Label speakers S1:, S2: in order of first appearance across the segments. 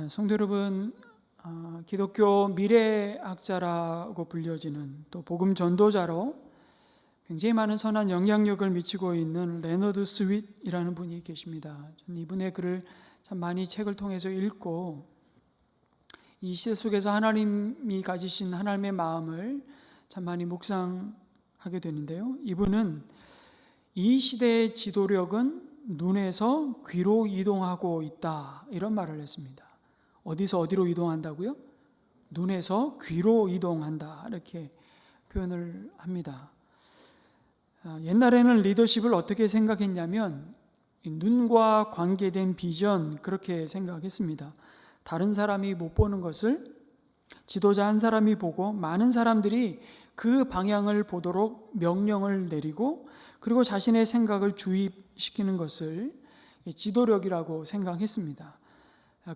S1: 성도 여러분, 기독교 미래학자라고 불려지는 또 복음 전도자로 굉장히 많은 선한 영향력을 미치고 있는 레너드 스윗이라는 분이 계십니다. 저는 이분의 글을 참 많이 책을 통해서 읽고 이 시대 속에서 하나님이 가지신 하나님의 마음을 참 많이 묵상하게 되는데요. 이분은 이 시대의 지도력은 눈에서 귀로 이동하고 있다, 이런 말을 했습니다. 어디서 어디로 이동한다고요? 눈에서 귀로 이동한다, 이렇게 표현을 합니다. 옛날에는 리더십을 어떻게 생각했냐면 눈과 관계된 비전, 그렇게 생각했습니다. 다른 사람이 못 보는 것을 지도자 한 사람이 보고 많은 사람들이 그 방향을 보도록 명령을 내리고 그리고 자신의 생각을 주입시키는 것을 지도력이라고 생각했습니다.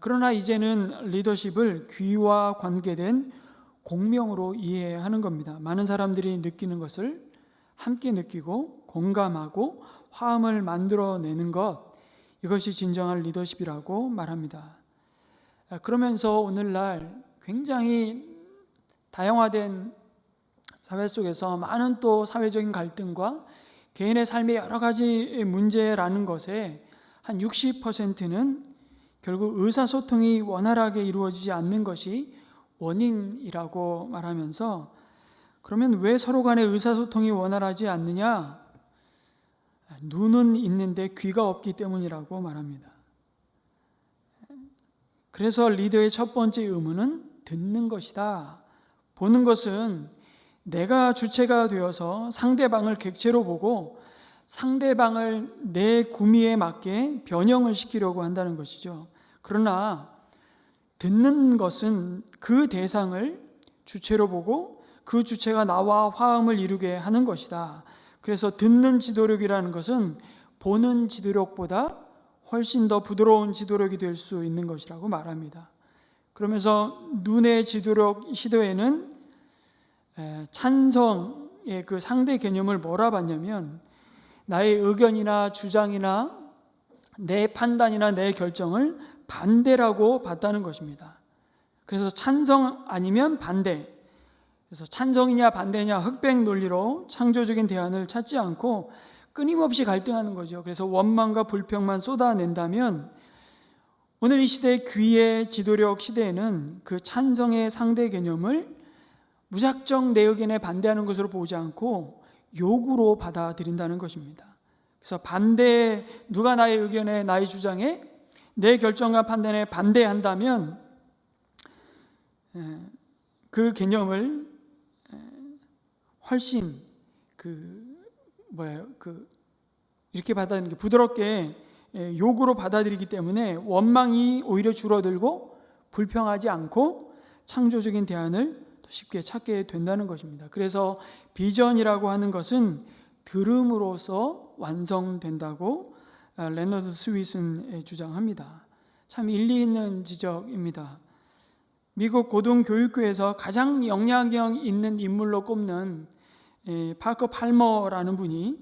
S1: 그러나 이제는 리더십을 귀와 관계된 공명으로 이해하는 겁니다. 많은 사람들이 느끼는 것을 함께 느끼고 공감하고 화음을 만들어내는 것, 이것이 진정한 리더십이라고 말합니다. 그러면서 오늘날 굉장히 다양화된 사회 속에서 많은 또 사회적인 갈등과 개인의 삶의 여러 가지 문제라는 것에 한 60%는 결국 의사소통이 원활하게 이루어지지 않는 것이 원인이라고 말하면서, 그러면 왜 서로 간의 의사소통이 원활하지 않느냐? 눈은 있는데 귀가 없기 때문이라고 말합니다. 그래서 리더의 첫 번째 의무는 듣는 것이다. 보는 것은 내가 주체가 되어서 상대방을 객체로 보고 상대방을 내 구미에 맞게 변형을 시키려고 한다는 것이죠. 그러나 듣는 것은 그 대상을 주체로 보고 그 주체가 나와 화음을 이루게 하는 것이다. 그래서 듣는 지도력이라는 것은 보는 지도력보다 훨씬 더 부드러운 지도력이 될 수 있는 것이라고 말합니다. 그러면서 눈의 지도력 시도에는 찬성의 그 상대 개념을 뭐라 봤냐면 나의 의견이나 주장이나 내 판단이나 내 결정을 반대라고 봤다는 것입니다. 그래서 찬성 아니면 반대, 그래서 찬성이냐 반대냐 흑백 논리로 창조적인 대안을 찾지 않고 끊임없이 갈등하는 거죠. 그래서 원망과 불평만 쏟아낸다면 오늘 이 시대의 귀의 지도력 시대에는 그 찬성의 상대 개념을 무작정 내 의견에 반대하는 것으로 보지 않고 요구로 받아들인다는 것입니다. 그래서 반대, 누가 나의 의견에 나의 주장에 내 결정과 판단에 반대한다면 그 개념을 훨씬 이렇게 받아들이는 게 부드럽게 요구로 받아들이기 때문에 원망이 오히려 줄어들고 불평하지 않고 창조적인 대안을 더 쉽게 찾게 된다는 것입니다. 그래서 비전이라고 하는 것은 들음으로써 완성된다고 레너드 스윗은 주장합니다. 참 일리 있는 지적입니다. 미국 고등교육교에서 가장 영향력 있는 인물로 꼽는 파커 팔머라는 분이,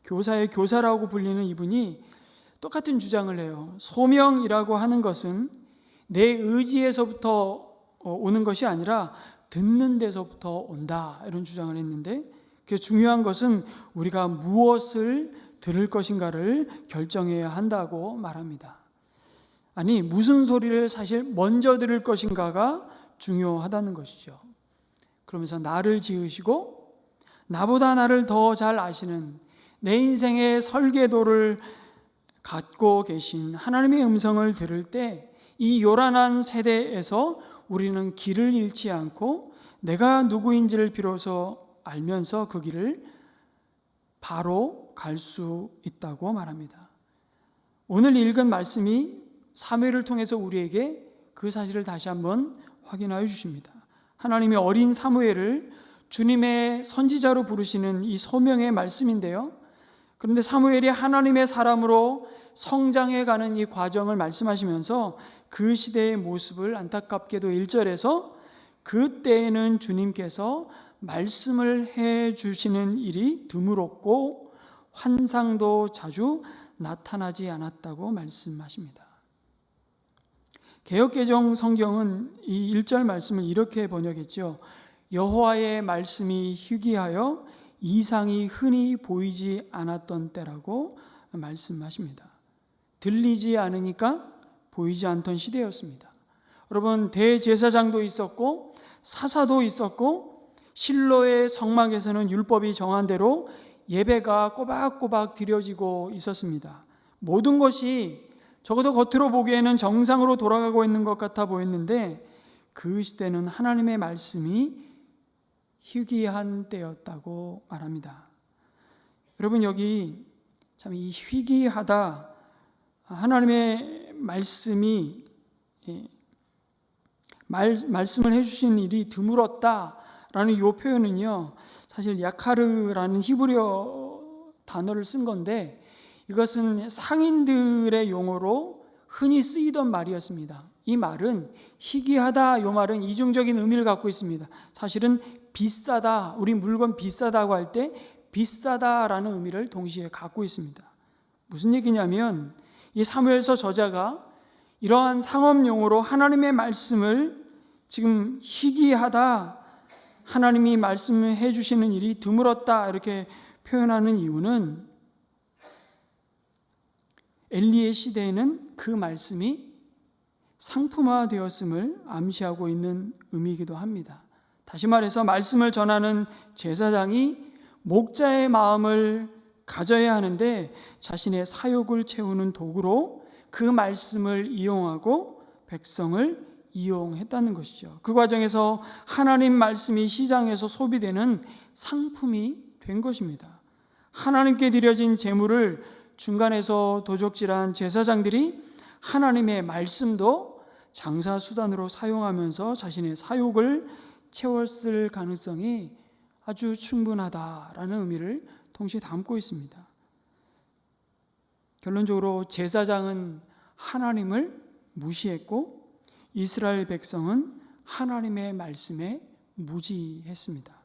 S1: 교사의 교사라고 불리는 이분이 똑같은 주장을 해요. 소명이라고 하는 것은 내 의지에서부터 오는 것이 아니라 듣는 데서부터 온다, 이런 주장을 했는데, 그 중요한 것은 우리가 무엇을 들을 것인가를 결정해야 한다고 말합니다. 아니, 무슨 소리를 사실 먼저 들을 것인가가 중요하다는 것이죠. 그러면서 나를 지으시고 나보다 나를 더 잘 아시는, 내 인생의 설계도를 갖고 계신 하나님의 음성을 들을 때 이 요란한 세대에서 우리는 길을 잃지 않고 내가 누구인지를 비로소 알면서 그 길을 바로 갈 수 있다고 말합니다. 오늘 읽은 말씀이 사무엘을 통해서 우리에게 그 사실을 다시 한번 확인하여 주십니다. 하나님이 어린 사무엘을 주님의 선지자로 부르시는 이 소명의 말씀인데요. 그런데 사무엘이 하나님의 사람으로 성장해가는 이 과정을 말씀하시면서 그 시대의 모습을 안타깝게도 1절에서 그때에는 주님께서 말씀을 해 주시는 일이 드물었고 환상도 자주 나타나지 않았다고 말씀하십니다. 개역개정 성경은 이 1절 말씀을 이렇게 번역했죠. 여호와의 말씀이 희귀하여 이상이 흔히 보이지 않았던 때라고 말씀하십니다. 들리지 않으니까 보이지 않던 시대였습니다. 여러분, 대제사장도 있었고 사사도 있었고 실로의 성막에서는 율법이 정한 대로 예배가 꼬박꼬박 드려지고 있었습니다. 모든 것이 적어도 겉으로 보기에는 정상으로 돌아가고 있는 것 같아 보였는데 그 시대는 하나님의 말씀이 희귀한 때였다고 말합니다. 여러분, 여기 참 이 희귀하다, 하나님의 말씀이 말씀을 해주신 일이 드물었다라는 이 표현은요, 사실 야카르라는 히브리어 단어를 쓴 건데 이것은 상인들의 용어로 흔히 쓰이던 말이었습니다. 이 말은 희귀하다, 이 말은 이중적인 의미를 갖고 있습니다. 사실은 비싸다, 우리 물건 비싸다고 할 때 비싸다라는 의미를 동시에 갖고 있습니다. 무슨 얘기냐면 이 사무엘서 저자가 이러한 상업 용어로 하나님의 말씀을 지금 희귀하다, 하나님이 말씀해 주시는 일이 드물었다 이렇게 표현하는 이유는 엘리의 시대에는 그 말씀이 상품화되었음을 암시하고 있는 의미이기도 합니다. 다시 말해서 말씀을 전하는 제사장이 목자의 마음을 가져야 하는데 자신의 사욕을 채우는 도구로 그 말씀을 이용하고 백성을 이용했다는 것이죠. 그 과정에서 하나님 말씀이 시장에서 소비되는 상품이 된 것입니다. 하나님께 드려진 제물을 중간에서 도적질한 제사장들이 하나님의 말씀도 장사 수단으로 사용하면서 자신의 사욕을 채웠을 가능성이 아주 충분하다라는 의미를 동시에 담고 있습니다. 결론적으로 제사장은 하나님을 무시했고 이스라엘 백성은 하나님의 말씀에 무지했습니다.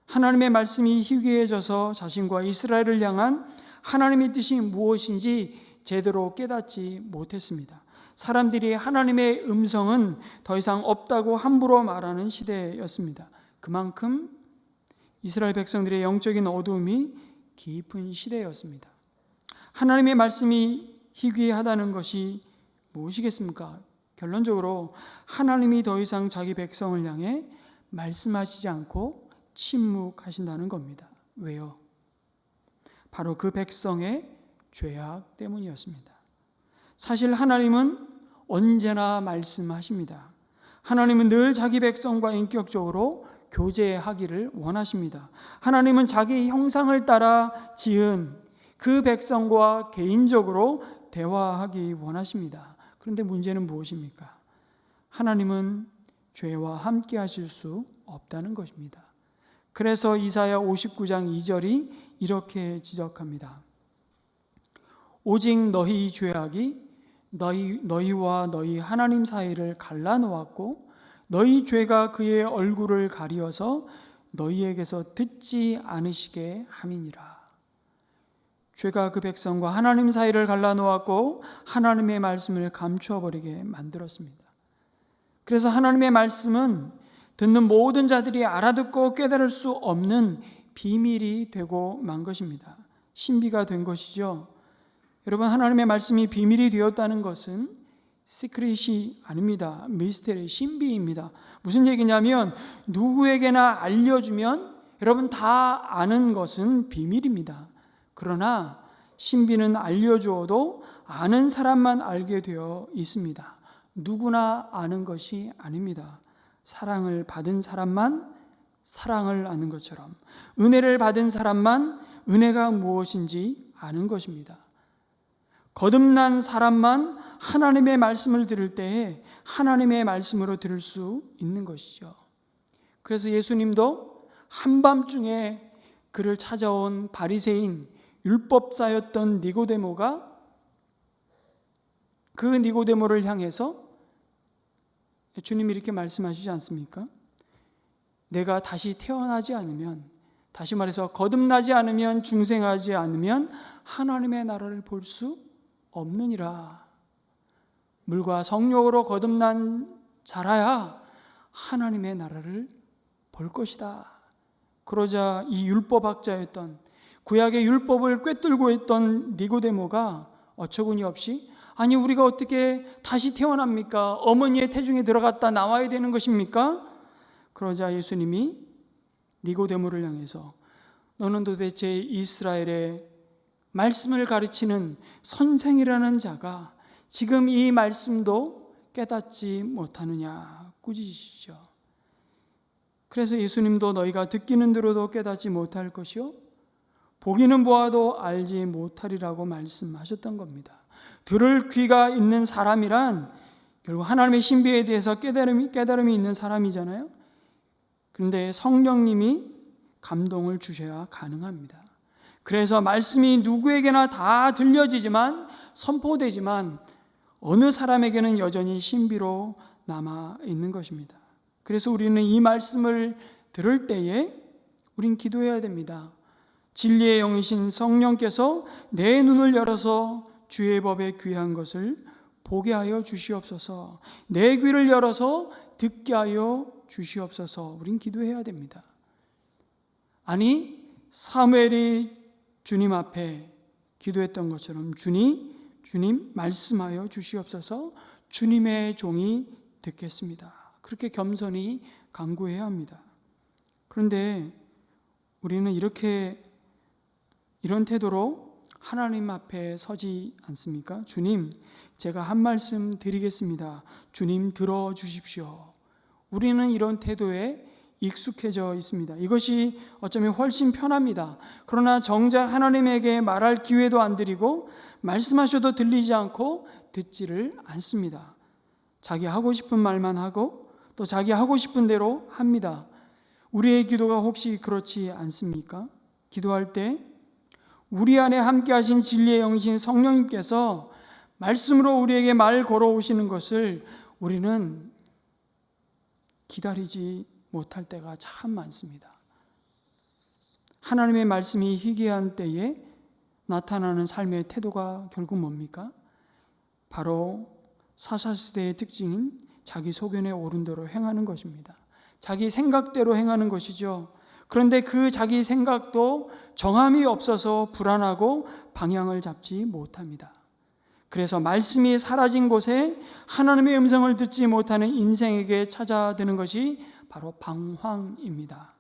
S1: 하나님의 말씀이 희귀해져서 자신과 이스라엘을 향한 하나님의 뜻이 무엇인지 제대로 깨닫지 못했습니다. 사람들이 하나님의 음성은 더 이상 없다고 함부로 말하는 시대였습니다. 그만큼 이스라엘 백성들의 영적인 어두움이 깊은 시대였습니다. 하나님의 말씀이 희귀하다는 것이 무엇이겠습니까? 결론적으로 하나님이 더 이상 자기 백성을 향해 말씀하시지 않고 침묵하신다는 겁니다. 왜요? 바로 그 백성의 죄악 때문이었습니다. 사실 하나님은 언제나 말씀하십니다. 하나님은 늘 자기 백성과 인격적으로 교제하기를 원하십니다. 하나님은 자기 형상을 따라 지은 그 백성과 개인적으로 대화하기 원하십니다. 그런데 문제는 무엇입니까? 하나님은 죄와 함께 하실 수 없다는 것입니다. 그래서 이사야 59장 2절이 이렇게 지적합니다. 오직 너희 죄악이 너희와 너희 하나님 사이를 갈라놓았고 너희 죄가 그의 얼굴을 가리어서 너희에게서 듣지 않으시게 함이니라. 죄가 그 백성과 하나님 사이를 갈라놓았고 하나님의 말씀을 감추어버리게 만들었습니다. 그래서 하나님의 말씀은 듣는 모든 자들이 알아듣고 깨달을 수 없는 비밀이 되고 만 것입니다. 신비가 된 것이죠. 여러분, 하나님의 말씀이 비밀이 되었다는 것은 시크릿이 아닙니다. 미스테리, 신비입니다. 무슨 얘기냐면 누구에게나 알려주면 여러분 다 아는 것은 비밀입니다. 그러나 신비는 알려주어도 아는 사람만 알게 되어 있습니다. 누구나 아는 것이 아닙니다. 사랑을 받은 사람만 사랑을 아는 것처럼 은혜를 받은 사람만 은혜가 무엇인지 아는 것입니다. 거듭난 사람만 하나님의 말씀을 들을 때에 하나님의 말씀으로 들을 수 있는 것이죠. 그래서 예수님도 한밤중에 그를 찾아온 바리새인 율법사였던 니고데모가 그 니고데모를 향해서 주님이 이렇게 말씀하시지 않습니까? 내가 다시 태어나지 않으면, 다시 말해서 거듭나지 않으면, 중생하지 않으면 하나님의 나라를 볼 수 없느니라. 물과 성령으로 거듭난 자라야 하나님의 나라를 볼 것이다. 그러자 이 율법학자였던, 구약의 율법을 꿰뚫고 있던 니고데모가 어처구니 없이, 아니 우리가 어떻게 다시 태어납니까? 어머니의 태중에 들어갔다 나와야 되는 것입니까? 그러자 예수님이 니고데모를 향해서, 너는 도대체 이스라엘의 말씀을 가르치는 선생이라는 자가 지금 이 말씀도 깨닫지 못하느냐 꾸짖으시죠. 그래서 예수님도 너희가 듣기는 들어도 깨닫지 못할 것이요 보기는 보아도 알지 못하리라고 말씀하셨던 겁니다. 들을 귀가 있는 사람이란 결국 하나님의 신비에 대해서 깨달음이 있는 사람이잖아요. 그런데 성령님이 감동을 주셔야 가능합니다. 그래서 말씀이 누구에게나 다 들려지지만, 선포되지만 어느 사람에게는 여전히 신비로 남아 있는 것입니다. 그래서 우리는 이 말씀을 들을 때에 우린 기도해야 됩니다. 진리의 영이신 성령께서 내 눈을 열어서 주의 법에 귀한 것을 보게 하여 주시옵소서, 내 귀를 열어서 듣게 하여 주시옵소서. 우린 기도해야 됩니다. 아니 사무엘이 주님 앞에 기도했던 것처럼 주님 말씀하여 주시옵소서, 주님의 종이 듣겠습니다. 그렇게 겸손히 간구해야 합니다. 그런데 우리는 이런 태도로 하나님 앞에 서지 않습니까? 주님, 제가 한 말씀 드리겠습니다. 주님 들어주십시오. 우리는 이런 태도에 익숙해져 있습니다. 이것이 어쩌면 훨씬 편합니다. 그러나 정작 하나님에게 말할 기회도 안 드리고 말씀하셔도 들리지 않고 듣지를 않습니다. 자기 하고 싶은 말만 하고 또 자기 하고 싶은 대로 합니다. 우리의 기도가 혹시 그렇지 않습니까? 기도할 때 우리 안에 함께 하신 진리의 영이신 성령님께서 말씀으로 우리에게 말 걸어오시는 것을 우리는 기다리지 못할 때가 참 많습니다. 하나님의 말씀이 희귀한 때에 나타나는 삶의 태도가 결국 뭡니까? 바로 사사시대의 특징인 자기 소견에 오른 대로 행하는 것입니다. 자기 생각대로 행하는 것이죠. 그런데 그 자기 생각도 정함이 없어서 불안하고 방향을 잡지 못합니다. 그래서 말씀이 사라진 곳에 하나님의 음성을 듣지 못하는 인생에게 찾아드는 것이 바로 방황입니다.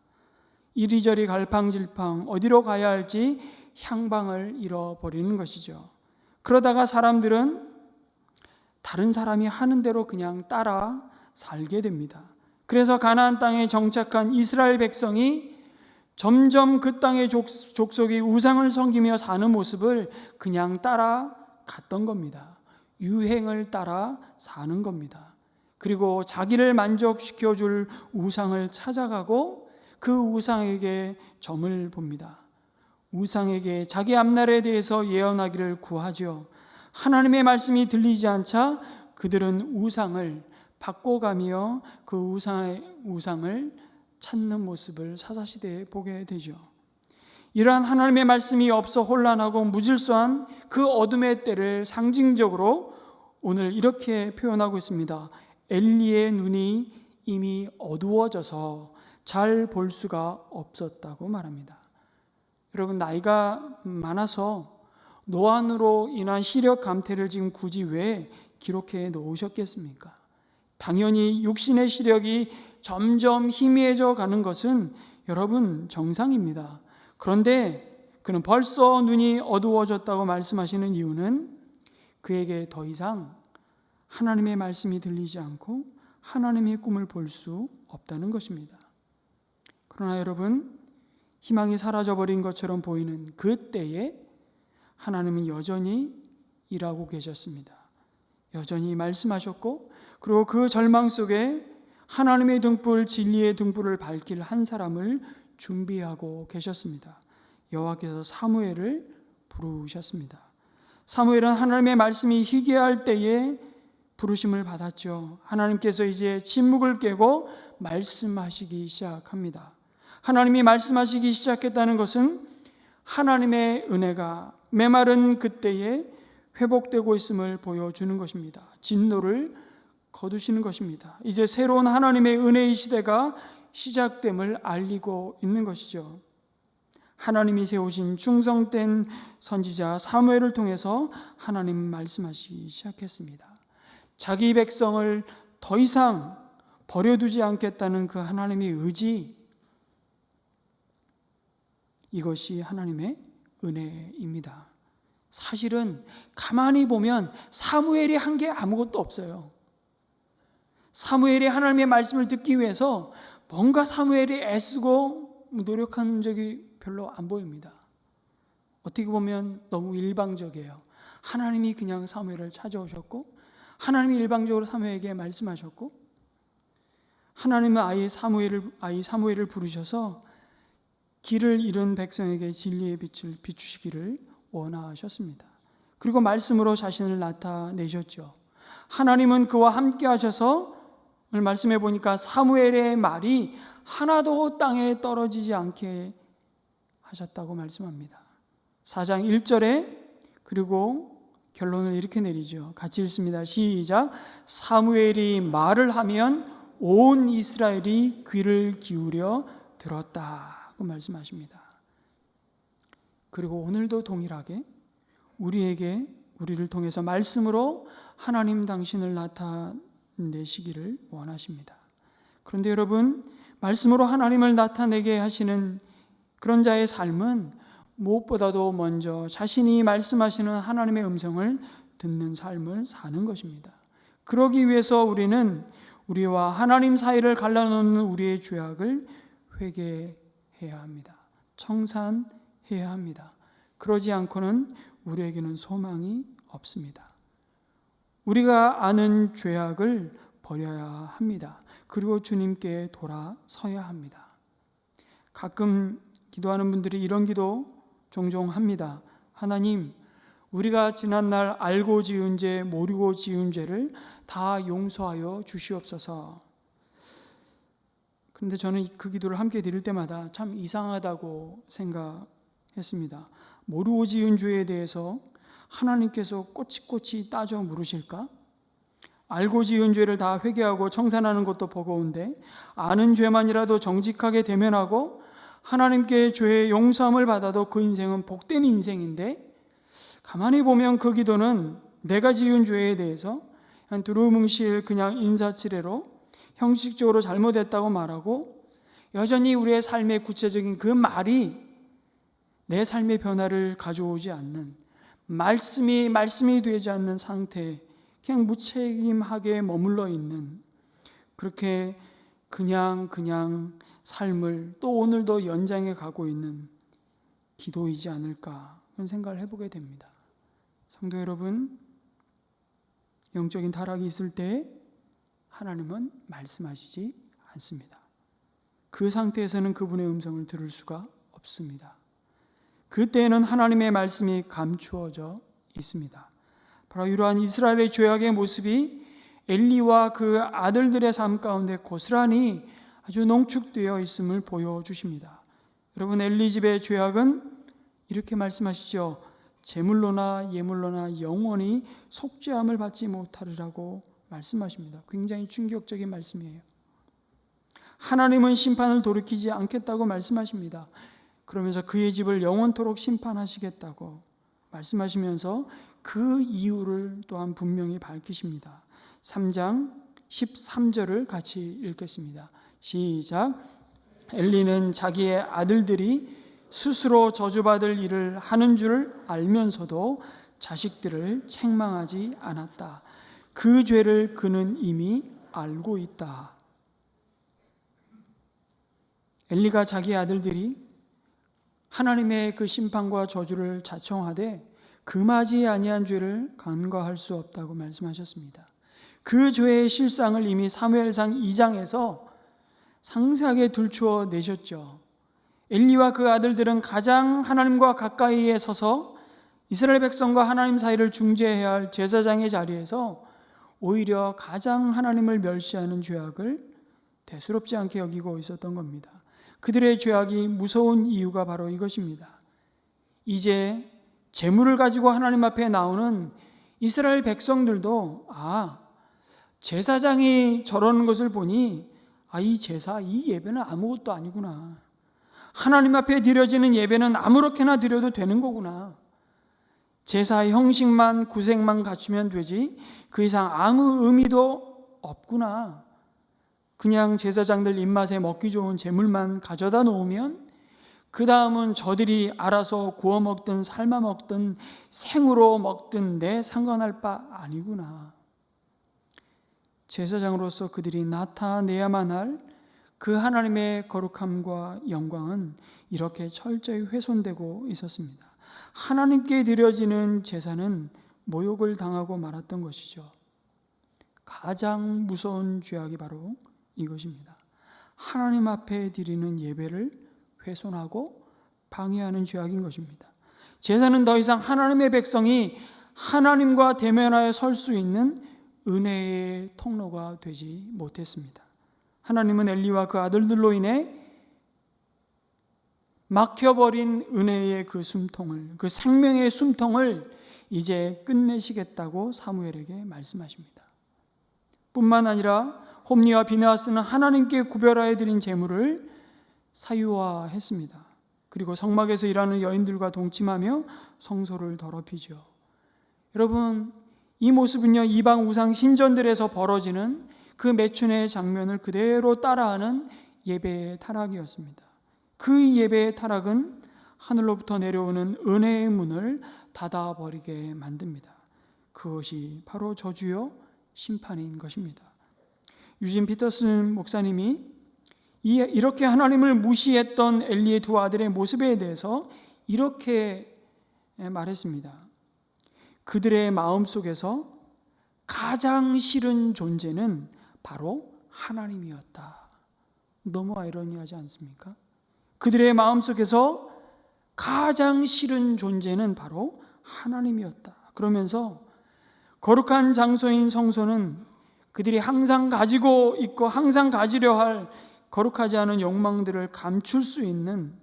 S1: 이리저리 갈팡질팡 어디로 가야 할지 향방을 잃어버리는 것이죠. 그러다가 사람들은 다른 사람이 하는 대로 그냥 따라 살게 됩니다. 그래서 가나안 땅에 정착한 이스라엘 백성이 점점 그 땅의 족속이 우상을 섬기며 사는 모습을 그냥 따라갔던 겁니다. 유행을 따라 사는 겁니다. 그리고 자기를 만족시켜줄 우상을 찾아가고 그 우상에게 점을 봅니다. 우상에게 자기 앞날에 대해서 예언하기를 구하죠. 하나님의 말씀이 들리지 않자 그들은 우상을 바꿔가며 그 우상을 찾는 모습을 사사시대에 보게 되죠. 이러한 하나님의 말씀이 없어 혼란하고 무질서한 그 어둠의 때를 상징적으로 오늘 이렇게 표현하고 있습니다. 엘리의 눈이 이미 어두워져서 잘 볼 수가 없었다고 말합니다. 여러분, 나이가 많아서 노안으로 인한 시력 감퇴를 지금 굳이 왜 기록해 놓으셨겠습니까? 당연히 육신의 시력이 점점 희미해져 가는 것은 여러분 정상입니다. 그런데 그는 벌써 눈이 어두워졌다고 말씀하시는 이유는 그에게 더 이상 하나님의 말씀이 들리지 않고 하나님의 꿈을 볼 수 없다는 것입니다. 그러나 여러분, 희망이 사라져버린 것처럼 보이는 그때에 하나님은 여전히 일하고 계셨습니다. 여전히 말씀하셨고, 그리고 그 절망 속에 하나님의 등불, 진리의 등불을 밝힐 한 사람을 준비하고 계셨습니다. 여호와께서 사무엘을 부르셨습니다. 사무엘은 하나님의 말씀이 희귀할 때에 부르심을 받았죠. 하나님께서 이제 침묵을 깨고 말씀하시기 시작합니다. 하나님이 말씀하시기 시작했다는 것은 하나님의 은혜가 메마른 그때에 회복되고 있음을 보여주는 것입니다. 진노를 거두시는 것입니다. 이제 새로운 하나님의 은혜의 시대가 시작됨을 알리고 있는 것이죠. 하나님이 세우신 충성된 선지자 사무엘을 통해서 하나님 말씀하시기 시작했습니다. 자기 백성을 더 이상 버려두지 않겠다는 그 하나님의 의지, 이것이 하나님의 은혜입니다. 사실은 가만히 보면 사무엘이 한 게 아무것도 없어요. 사무엘이 하나님의 말씀을 듣기 위해서 뭔가 사무엘이 애쓰고 노력한 적이 별로 안 보입니다. 어떻게 보면 너무 일방적이에요. 하나님이 그냥 사무엘을 찾아오셨고, 하나님이 일방적으로 사무엘에게 말씀하셨고, 하나님은 아이 사무엘을 부르셔서 길을 잃은 백성에게 진리의 빛을 비추시기를 원하셨습니다. 그리고 말씀으로 자신을 나타내셨죠. 하나님은 그와 함께 하셔서, 오늘 말씀해 보니까 사무엘의 말이 하나도 땅에 떨어지지 않게 하셨다고 말씀합니다. 4장 1절에 그리고 결론을 이렇게 내리죠. 같이 읽습니다. 시작. 사무엘이 말을 하면 온 이스라엘이 귀를 기울여 들었다고 말씀하십니다. 그리고 오늘도 동일하게 우리를 통해서 말씀으로 하나님 당신을 나타내시기를 원하십니다. 그런데 여러분, 말씀으로 하나님을 나타내게 하시는 그런 자의 삶은 무엇보다도 먼저 자신이 말씀하시는 하나님의 음성을 듣는 삶을 사는 것입니다. 그러기 위해서 우리는 우리와 하나님 사이를 갈라놓는 우리의 죄악을 회개해야 합니다. 청산해야 합니다. 그러지 않고는 우리에게는 소망이 없습니다. 우리가 아는 죄악을 버려야 합니다. 그리고 주님께 돌아서야 합니다. 가끔 기도하는 분들이 이런 기도 종종 합니다. 하나님, 우리가 지난날 알고 지은 죄, 모르고 지은 죄를 다 용서하여 주시옵소서. 그런데 저는 그 기도를 함께 드릴 때마다 참 이상하다고 생각했습니다. 모르고 지은 죄에 대해서 하나님께서 꼬치꼬치 따져 물으실까? 알고 지은 죄를 다 회개하고 청산하는 것도 버거운데, 아는 죄만이라도 정직하게 대면하고 하나님께 죄의 용서함을 받아도 그 인생은 복된 인생인데, 가만히 보면 그 기도는 내가 지은 죄에 대해서 한 두루뭉실 그냥 인사치레로 형식적으로 잘못했다고 말하고, 여전히 우리의 삶의 구체적인 그 말이 내 삶의 변화를 가져오지 않는, 말씀이 되지 않는 상태, 그냥 무책임하게 머물러 있는, 그렇게 그냥 삶을 또 오늘도 연장해 가고 있는 기도이지 않을까, 그런 생각을 해보게 됩니다. 성도 여러분, 영적인 타락이 있을 때 하나님은 말씀하시지 않습니다. 그 상태에서는 그분의 음성을 들을 수가 없습니다. 그때에는 하나님의 말씀이 감추어져 있습니다. 바로 이러한 이스라엘의 죄악의 모습이 엘리와 그 아들들의 삶 가운데 고스란히 아주 농축되어 있음을 보여주십니다. 여러분, 엘리 집의 죄악은 이렇게 말씀하시죠. 제물로나 예물로나 영원히 속죄함을 받지 못하리라고 말씀하십니다. 굉장히 충격적인 말씀이에요. 하나님은 심판을 돌이키지 않겠다고 말씀하십니다. 그러면서 그의 집을 영원토록 심판하시겠다고 말씀하시면서 그 이유를 또한 분명히 밝히십니다. 3장 13절을 같이 읽겠습니다. 시작. 엘리는 자기의 아들들이 스스로 저주받을 일을 하는 줄 알면서도 자식들을 책망하지 않았다. 그 죄를 그는 이미 알고 있다. 엘리가 자기 아들들이 하나님의 그 심판과 저주를 자청하되 금하지 아니한 죄를 간과할 수 없다고 말씀하셨습니다. 그 죄의 실상을 이미 사무엘상 2장에서 상세하게 들추어 내셨죠. 엘리와 그 아들들은 가장 하나님과 가까이에 서서 이스라엘 백성과 하나님 사이를 중재해야 할 제사장의 자리에서 오히려 가장 하나님을 멸시하는 죄악을 대수롭지 않게 여기고 있었던 겁니다. 그들의 죄악이 무서운 이유가 바로 이것입니다. 이제 재물을 가지고 하나님 앞에 나오는 이스라엘 백성들도 제사장이 저러는 것을 보니 이 제사, 이 예배는 아무것도 아니구나. 하나님 앞에 드려지는 예배는 아무렇게나 드려도 되는 거구나. 제사의 형식만 구색만 갖추면 되지 그 이상 아무 의미도 없구나. 그냥 제사장들 입맛에 먹기 좋은 재물만 가져다 놓으면 그 다음은 저들이 알아서 구워 먹든 삶아 먹든 생으로 먹든 내 상관할 바 아니구나. 제사장으로서 그들이 나타내야만 할 그 하나님의 거룩함과 영광은 이렇게 철저히 훼손되고 있었습니다. 하나님께 드려지는 제사는 모욕을 당하고 말았던 것이죠. 가장 무서운 죄악이 바로 이것입니다. 하나님 앞에 드리는 예배를 훼손하고 방해하는 죄악인 것입니다. 제사는 더 이상 하나님의 백성이 하나님과 대면하여 설 수 있는 은혜의 통로가 되지 못했습니다. 하나님은 엘리와 그 아들들로 인해 막혀버린 은혜의 그 숨통을, 그 생명의 숨통을 이제 끝내시겠다고 사무엘에게 말씀하십니다. 뿐만 아니라 홈리와 비느하스는 하나님께 구별하여 드린 제물을 사유화했습니다. 그리고 성막에서 일하는 여인들과 동침하며 성소를 더럽히죠. 여러분, 이 모습은요, 이방 우상 신전들에서 벌어지는 그 매춘의 장면을 그대로 따라하는 예배의 타락이었습니다. 그 예배의 타락은 하늘로부터 내려오는 은혜의 문을 닫아버리게 만듭니다. 그것이 바로 저주요 심판인 것입니다. 유진 피터슨 목사님이 이렇게 하나님을 무시했던 엘리의 두 아들의 모습에 대해서 이렇게 말했습니다. 그들의 마음속에서 가장 싫은 존재는 바로 하나님이었다. 너무 아이러니하지 않습니까? 그들의 마음속에서 가장 싫은 존재는 바로 하나님이었다. 그러면서 거룩한 장소인 성소는 그들이 항상 가지고 있고 항상 가지려 할 거룩하지 않은 욕망들을 감출 수 있는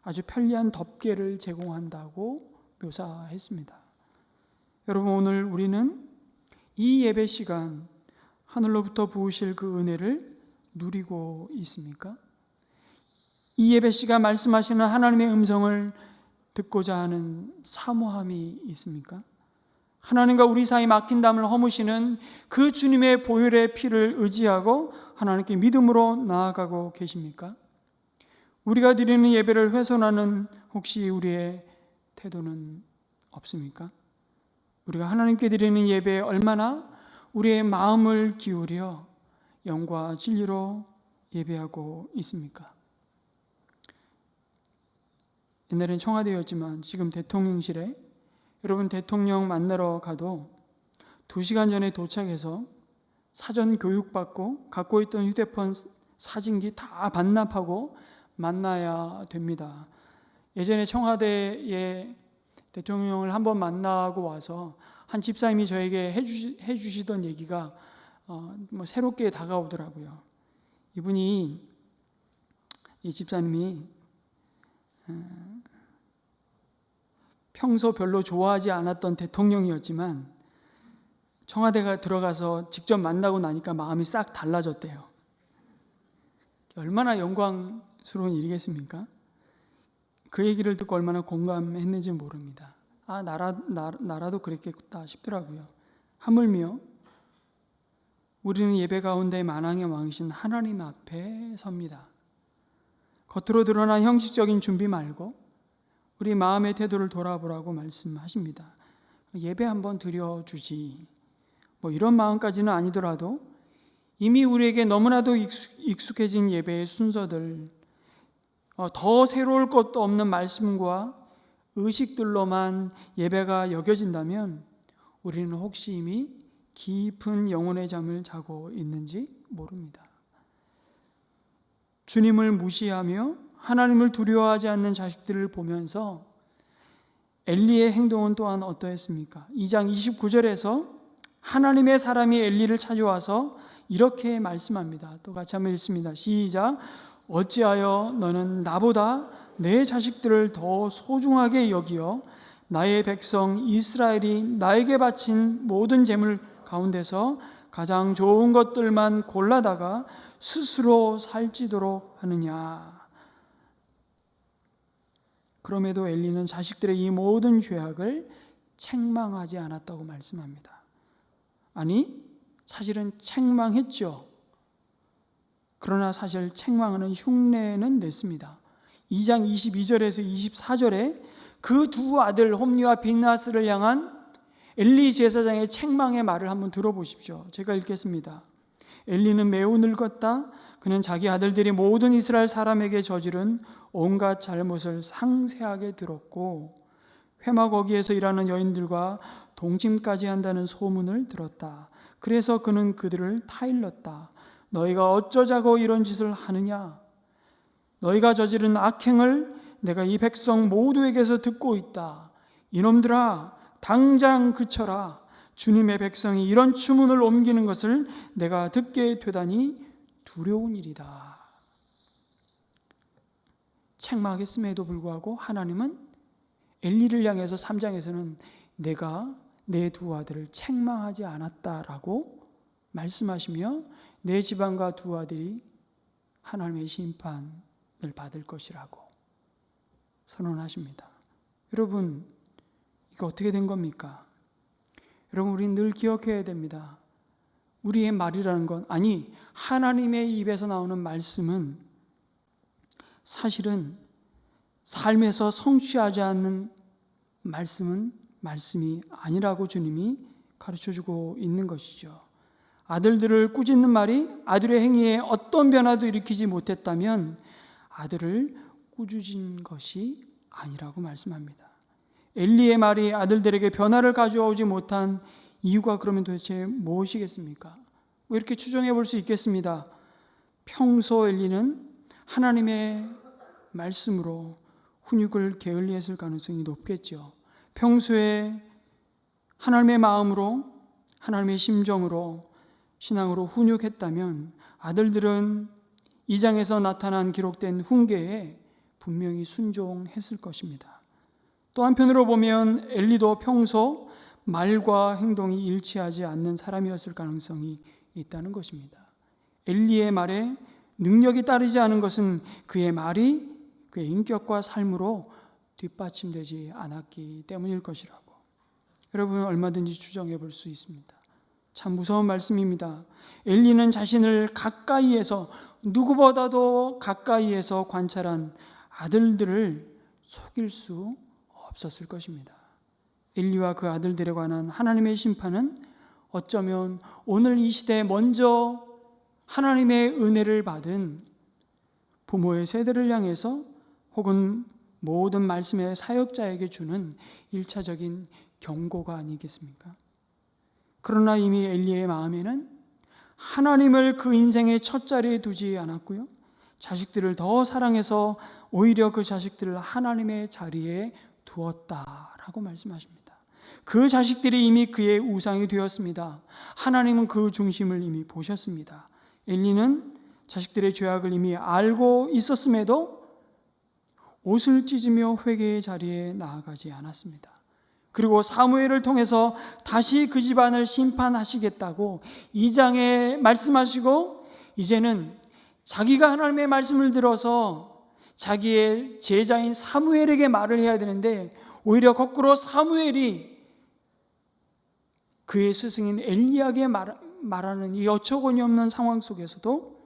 S1: 아주 편리한 덮개를 제공한다고 묘사했습니다. 여러분, 오늘 우리는 이 예배 시간 하늘로부터 부으실 그 은혜를 누리고 있습니까? 이 예배 시간 말씀하시는 하나님의 음성을 듣고자 하는 사모함이 있습니까? 하나님과 우리 사이 막힌 담을 허무시는 그 주님의 보혈의 피를 의지하고 하나님께 믿음으로 나아가고 계십니까? 우리가 드리는 예배를 훼손하는 혹시 우리의 태도는 없습니까? 우리가 하나님께 드리는 예배에 얼마나 우리의 마음을 기울여 영과 진리로 예배하고 있습니까? 옛날엔 청와대였지만 지금 대통령실에 여러분 대통령 만나러 가도 2시간 전에 도착해서 사전 교육받고 갖고 있던 휴대폰 사진기 다 반납하고 만나야 됩니다. 예전에 청와대에 대통령을 한번 만나고 와서 한 집사님이 저에게 해주시던 얘기가 새롭게 다가오더라고요. 이 집사님이 평소 별로 좋아하지 않았던 대통령이었지만 청와대가 들어가서 직접 만나고 나니까 마음이 싹 달라졌대요. 얼마나 영광스러운 일이겠습니까? 그 얘기를 듣고 얼마나 공감했는지 모릅니다. 나라도 그랬겠다 싶더라고요. 하물며 우리는 예배 가운데 만왕의 왕이신 하나님 앞에 섭니다. 겉으로 드러난 형식적인 준비 말고 우리 마음의 태도를 돌아보라고 말씀하십니다. 예배 한번 드려주지. 이런 마음까지는 아니더라도 이미 우리에게 너무나도 익숙해진 예배의 순서들, 더 새로울 것도 없는 말씀과 의식들로만 예배가 여겨진다면 우리는 혹시 이미 깊은 영혼의 잠을 자고 있는지 모릅니다. 주님을 무시하며 하나님을 두려워하지 않는 자식들을 보면서 엘리의 행동은 또한 어떠했습니까? 2장 29절에서 하나님의 사람이 엘리를 찾아와서 이렇게 말씀합니다. 또 같이 한번 읽습니다. 시작. 어찌하여 너는 나보다 내 자식들을 더 소중하게 여기어 나의 백성 이스라엘이 나에게 바친 모든 제물 가운데서 가장 좋은 것들만 골라다가 스스로 살찌도록 하느냐. 그럼에도 엘리는 자식들의 이 모든 죄악을 책망하지 않았다고 말씀합니다. 아니, 사실은 책망했죠. 그러나 사실 책망하는 흉내는 냈습니다. 2장 22절에서 24절에 그 두 아들 홈리와 빈하스를 향한 엘리 제사장의 책망의 말을 한번 들어보십시오. 제가 읽겠습니다. 엘리는 매우 늙었다. 그는 자기 아들들이 모든 이스라엘 사람에게 저지른 온갖 잘못을 상세하게 들었고 회막 거기에서 일하는 여인들과 동침까지 한다는 소문을 들었다. 그래서 그는 그들을 타일렀다. 너희가 어쩌자고 이런 짓을 하느냐? 너희가 저지른 악행을 내가 이 백성 모두에게서 듣고 있다. 이놈들아, 당장 그쳐라. 주님의 백성이 이런 추문을 옮기는 것을 내가 듣게 되다니 두려운 일이다. 책망했음에도 불구하고 하나님은 엘리를 향해서 3장에서는 내가 내 두 아들을 책망하지 않았다라고 말씀하시며 내 집안과 두 아들이 하나님의 심판을 받을 것이라고 선언하십니다. 여러분, 이거 어떻게 된 겁니까? 여러분, 우리는 늘 기억해야 됩니다. 우리의 말이라는 건, 아니 하나님의 입에서 나오는 말씀은 사실은 삶에서 성취하지 않는 말씀은 말씀이 아니라고 주님이 가르쳐주고 있는 것이죠. 아들들을 꾸짖는 말이 아들의 행위에 어떤 변화도 일으키지 못했다면 아들을 꾸짖은 것이 아니라고 말씀합니다. 엘리의 말이 아들들에게 변화를 가져오지 못한 이유가 그러면 도대체 무엇이겠습니까? 이렇게 추정해 볼 수 있겠습니다. 평소 엘리는 하나님의 말씀으로 훈육을 게을리했을 가능성이 높겠죠. 평소에 하나님의 마음으로, 하나님의 심정으로, 신앙으로 훈육했다면 아들들은 이 장에서 나타난 기록된 훈계에 분명히 순종했을 것입니다. 또 한편으로 보면 엘리도 평소 말과 행동이 일치하지 않는 사람이었을 가능성이 있다는 것입니다. 엘리의 말에 능력이 따르지 않은 것은 그의 말이 그의 인격과 삶으로 뒷받침되지 않았기 때문일 것이라고 여러분 얼마든지 추정해 볼 수 있습니다. 참 무서운 말씀입니다. 엘리는 자신을 가까이에서, 누구보다도 가까이에서 관찰한 아들들을 속일 수 없었을 것입니다. 엘리와 그 아들들에 관한 하나님의 심판은 어쩌면 오늘 이 시대에 먼저 하나님의 은혜를 받은 부모의 세대를 향해서 혹은 모든 말씀의 사역자에게 주는 1차적인 경고가 아니겠습니까? 그러나 이미 엘리의 마음에는 하나님을 그 인생의 첫 자리에 두지 않았고요, 자식들을 더 사랑해서 오히려 그 자식들을 하나님의 자리에 두었다라고 말씀하십니다. 그 자식들이 이미 그의 우상이 되었습니다. 하나님은 그 중심을 이미 보셨습니다. 엘리는 자식들의 죄악을 이미 알고 있었음에도 옷을 찢으며 회개의 자리에 나아가지 않았습니다. 그리고 사무엘을 통해서 다시 그 집안을 심판하시겠다고 2장에 말씀하시고 이제는 자기가 하나님의 말씀을 들어서 자기의 제자인 사무엘에게 말을 해야 되는데 오히려 거꾸로 사무엘이 그의 스승인 엘리야에게 말하는 이 어처구니 없는 상황 속에서도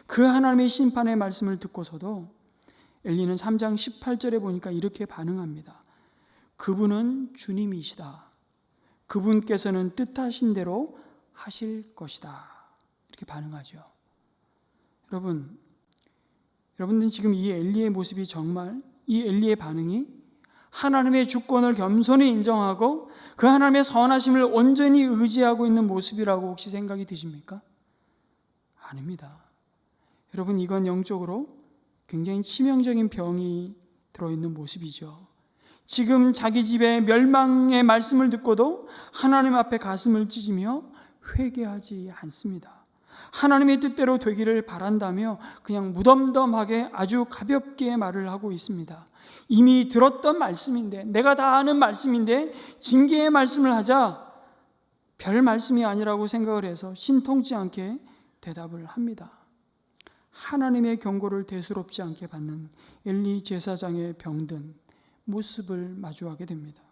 S1: 그 하나님의 심판의 말씀을 듣고서도 엘리는 3장 18절에 보니까 이렇게 반응합니다. 그분은 주님이시다. 그분께서는 뜻하신 대로 하실 것이다. 이렇게 반응하죠. 여러분들은 지금 이 엘리의 모습이 정말, 이 엘리의 반응이 하나님의 주권을 겸손히 인정하고 그 하나님의 선하심을 온전히 의지하고 있는 모습이라고 혹시 생각이 드십니까? 아닙니다. 여러분, 이건 영적으로 굉장히 치명적인 병이 들어있는 모습이죠. 지금 자기 집의 멸망의 말씀을 듣고도 하나님 앞에 가슴을 찢으며 회개하지 않습니다. 하나님의 뜻대로 되기를 바란다며 그냥 무덤덤하게 아주 가볍게 말을 하고 있습니다. 이미 들었던 말씀인데, 내가 다 아는 말씀인데 징계의 말씀을 하자 별 말씀이 아니라고 생각을 해서 신통치 않게 대답을 합니다. 하나님의 경고를 대수롭지 않게 받는 엘리 제사장의 병든 모습을 마주하게 됩니다.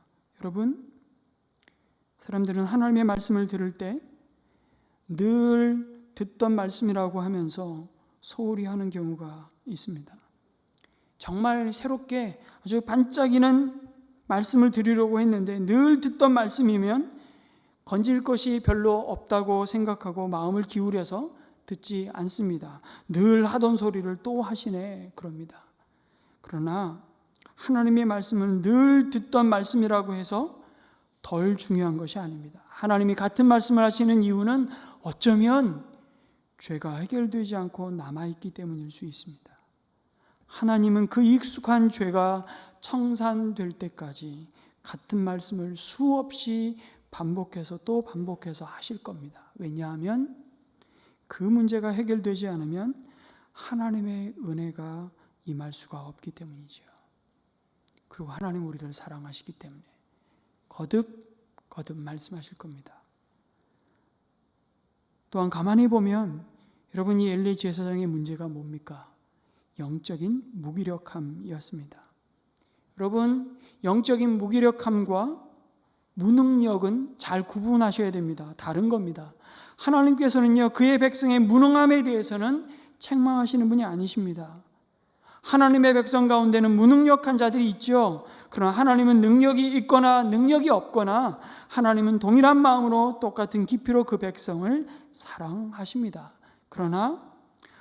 S1: 여러분, 사람들은 하나님의 말씀을 들을 때 늘 듣던 말씀이라고 하면서 소홀히 하는 경우가 있습니다. 정말 새롭게 아주 반짝이는 말씀을 드리려고 했는데 늘 듣던 말씀이면 건질 것이 별로 없다고 생각하고 마음을 기울여서 듣지 않습니다. 늘 하던 소리를 또 하시네 그럽니다. 그러나 하나님의 말씀은 늘 듣던 말씀이라고 해서 덜 중요한 것이 아닙니다. 하나님이 같은 말씀을 하시는 이유는 어쩌면 죄가 해결되지 않고 남아있기 때문일 수 있습니다. 하나님은 그 익숙한 죄가 청산될 때까지 같은 말씀을 수없이 반복해서 또 반복해서 하실 겁니다. 왜냐하면 그 문제가 해결되지 않으면 하나님의 은혜가 임할 수가 없기 때문이죠. 그리고 하나님 우리를 사랑하시기 때문에 거듭 말씀하실 겁니다. 또한 가만히 보면 여러분, 이 엘리 제사장의 문제가 뭡니까? 영적인 무기력함이었습니다. 여러분, 영적인 무기력함과 무능력은 잘 구분하셔야 됩니다. 다른 겁니다. 하나님께서는요, 그의 백성의 무능함에 대해서는 책망하시는 분이 아니십니다. 하나님의 백성 가운데는 무능력한 자들이 있죠. 그러나 하나님은 능력이 있거나 능력이 없거나 하나님은 동일한 마음으로 똑같은 깊이로 그 백성을 사랑하십니다. 그러나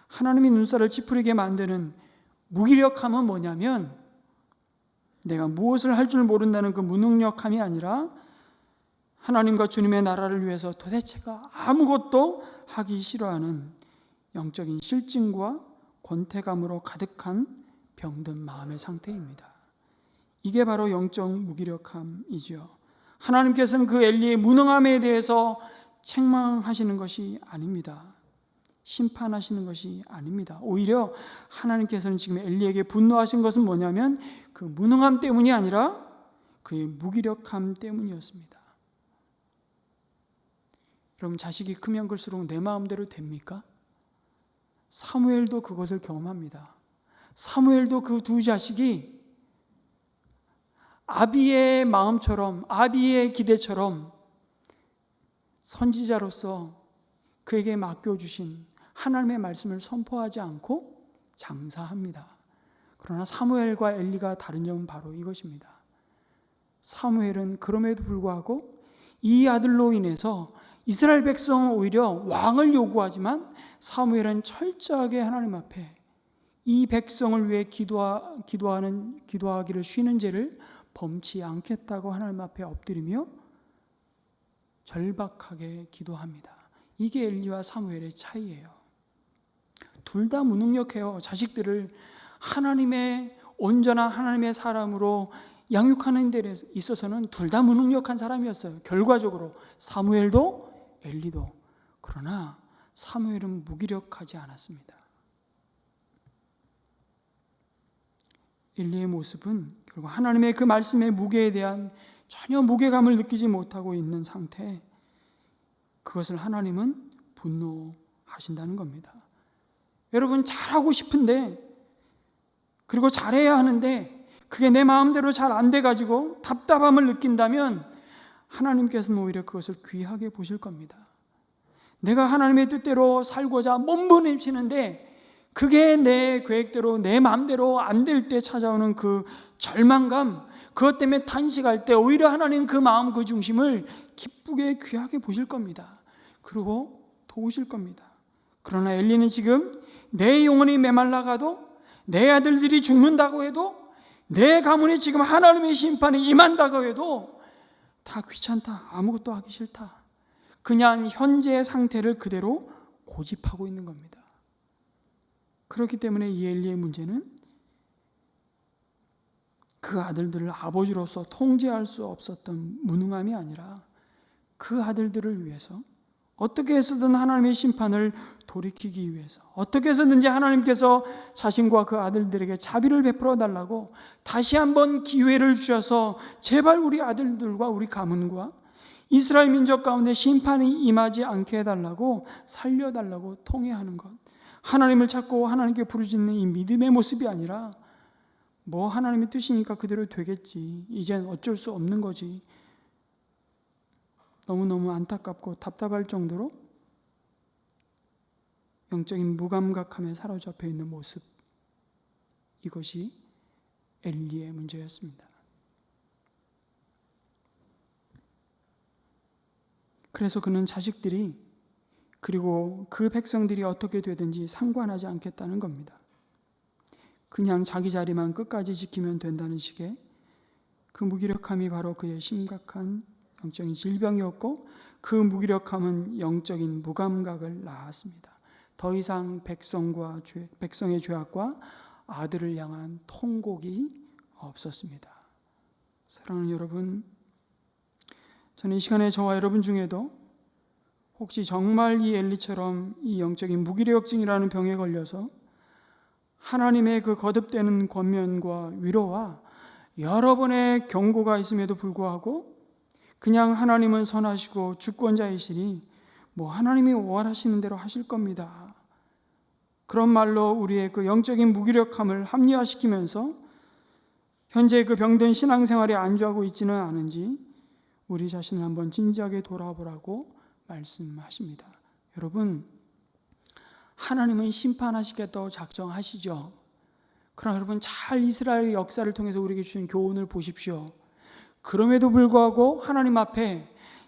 S1: 하나님이 눈살을 찌푸리게 만드는 무기력함은 뭐냐면 내가 무엇을 할 줄 모른다는 그 무능력함이 아니라 하나님과 주님의 나라를 위해서 도대체가 아무것도 하기 싫어하는 영적인 실증과 권태감으로 가득한 병든 마음의 상태입니다. 이게 바로 영적 무기력함이죠. 하나님께서는 그 엘리의 무능함에 대해서 책망하시는 것이 아닙니다. 심판하시는 것이 아닙니다. 오히려 하나님께서는 지금 엘리에게 분노하신 것은 뭐냐면 그 무능함 때문이 아니라 그의 무기력함 때문이었습니다. 여러분, 자식이 크면 클수록 내 마음대로 됩니까? 사무엘도 그것을 경험합니다. 사무엘도 그 두 자식이 아비의 마음처럼, 아비의 기대처럼 선지자로서 그에게 맡겨주신 하나님의 말씀을 선포하지 않고 장사합니다. 그러나 사무엘과 엘리가 다른 점은 바로 이것입니다. 사무엘은 그럼에도 불구하고 이 아들로 인해서 이스라엘 백성은 오히려 왕을 요구하지만 사무엘은 철저하게 하나님 앞에 이 백성을 위해 기도하기를 쉬는 죄를 범치 않겠다고 하나님 앞에 엎드리며 절박하게 기도합니다. 이게 엘리와 사무엘의 차이예요. 둘 다 무능력해요. 자식들을 하나님의 온전한 하나님의 사람으로 양육하는 데 있어서는 둘 다 무능력한 사람이었어요. 결과적으로 사무엘도 엘리도. 그러나 사무엘은 무기력하지 않았습니다. 엘리의 모습은 결국 하나님의 그 말씀의 무게에 대한 전혀 무게감을 느끼지 못하고 있는 상태, 그것을 하나님은 분노하신다는 겁니다. 여러분, 잘하고 싶은데 그리고 잘해야 하는데 그게 내 마음대로 잘 안 돼가지고 답답함을 느낀다면 하나님께서는 오히려 그것을 귀하게 보실 겁니다. 내가 하나님의 뜻대로 살고자 몸부림치는데 그게 내 계획대로 내 마음대로 안 될 때 찾아오는 그 절망감, 그것 때문에 탄식할 때 오히려 하나님 그 마음 그 중심을 기쁘게 귀하게 보실 겁니다. 그리고 도우실 겁니다. 그러나 엘리는 지금 내 영혼이 메말라가도 내 아들들이 죽는다고 해도 내 가문에 지금 하나님의 심판이 임한다고 해도 다 귀찮다, 아무것도 하기 싫다, 그냥 현재의 상태를 그대로 고집하고 있는 겁니다. 그렇기 때문에 이 엘리의 문제는 그 아들들을 아버지로서 통제할 수 없었던 무능함이 아니라 그 아들들을 위해서 어떻게 해서든 하나님의 심판을 돌이키기 위해서, 어떻게 해서든지 하나님께서 자신과 그 아들들에게 자비를 베풀어 달라고 다시 한번 기회를 주셔서 제발 우리 아들들과 우리 가문과 이스라엘 민족 가운데 심판이 임하지 않게 해달라고, 살려달라고 통회하는 것, 하나님을 찾고 하나님께 부르짖는 이 믿음의 모습이 아니라 뭐 하나님의 뜻이니까 그대로 되겠지, 이젠 어쩔 수 없는 거지, 너무너무 안타깝고 답답할 정도로 영적인 무감각함에 사로잡혀 있는 모습, 이것이 엘리의 문제였습니다. 그래서 그는 자식들이 그리고 그 백성들이 어떻게 되든지 상관하지 않겠다는 겁니다. 그냥 자기 자리만 끝까지 지키면 된다는 식의 그 무기력함이 바로 그의 심각한 영적인 질병이었고, 그 무기력함은 영적인 무감각을 낳았습니다. 더 이상 백성의 죄악과 아들을 향한 통곡이 없었습니다. 사랑하는 여러분, 저는 이 시간에 저와 여러분 중에도 혹시 정말 이 엘리처럼 이 영적인 무기력증이라는 병에 걸려서 하나님의 그 거듭되는 권면과 위로와 여러 번의 경고가 있음에도 불구하고 그냥 하나님은 선하시고 주권자이시니 뭐 하나님이 원하시는 대로 하실 겁니다, 그런 말로 우리의 그 영적인 무기력함을 합리화시키면서 현재 그 병든 신앙생활에 안주하고 있지는 않은지 우리 자신을 한번 진지하게 돌아보라고 말씀하십니다. 여러분, 하나님은 심판하시겠다고 작정하시죠. 그러나 여러분, 잘 이스라엘의 역사를 통해서 우리에게 주신 교훈을 보십시오. 그럼에도 불구하고 하나님 앞에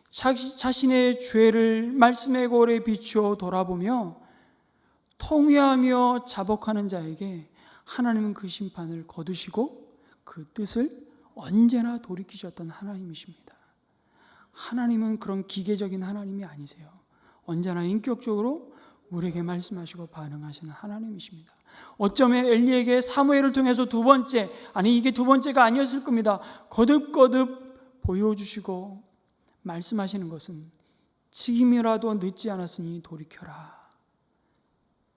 S1: 자신의 죄를 말씀의 거울에 비추어 돌아보며 통회하며 자복하는 자에게 하나님은 그 심판을 거두시고 그 뜻을 언제나 돌이키셨던 하나님이십니다. 하나님은 그런 기계적인 하나님이 아니세요. 언제나 인격적으로 우리에게 말씀하시고 반응하시는 하나님이십니다. 어쩌면 엘리에게 사무엘을 통해서 두 번째, 아니 이게 두 번째가 아니었을 겁니다, 거듭거듭 보여주시고 말씀하시는 것은 지금이라도 늦지 않았으니 돌이켜라,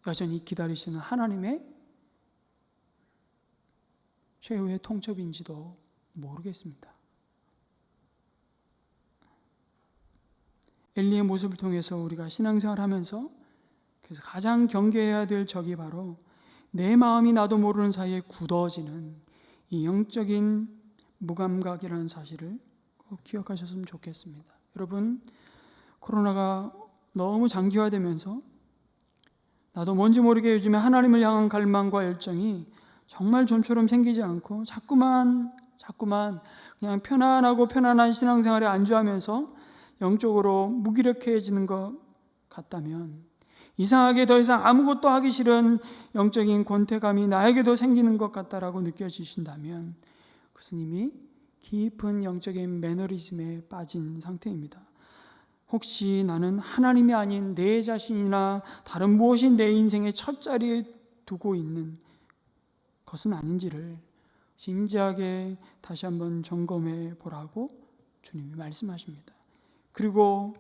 S1: 여전히 기다리시는 하나님의 최후의 통첩인지도 모르겠습니다. 엘리의 모습을 통해서 우리가 신앙생활하면서 그래서 가장 경계해야 될 적이 바로 내 마음이 나도 모르는 사이에 굳어지는 이 영적인 무감각이라는 사실을 꼭 기억하셨으면 좋겠습니다. 여러분, 코로나가 너무 장기화되면서 나도 뭔지 모르게 요즘에 하나님을 향한 갈망과 열정이 정말 좀처럼 생기지 않고 자꾸만 그냥 편안한 신앙생활에 안주하면서 영적으로 무기력해지는 것 같다면, 이상하게 더 이상 아무것도 하기 싫은 영적인 권태감이 나에게도 생기는 것 같다라고 느껴지신다면 그것은 이미 깊은 영적인 매너리즘에 빠진 상태입니다. 혹시 나는 하나님이 아닌 내 자신이나 다른 무엇이 내 인생의 첫 자리에 두고 있는 것은 아닌지를 진지하게 다시 한번 점검해 보라고 주님이 말씀하십니다. 그리고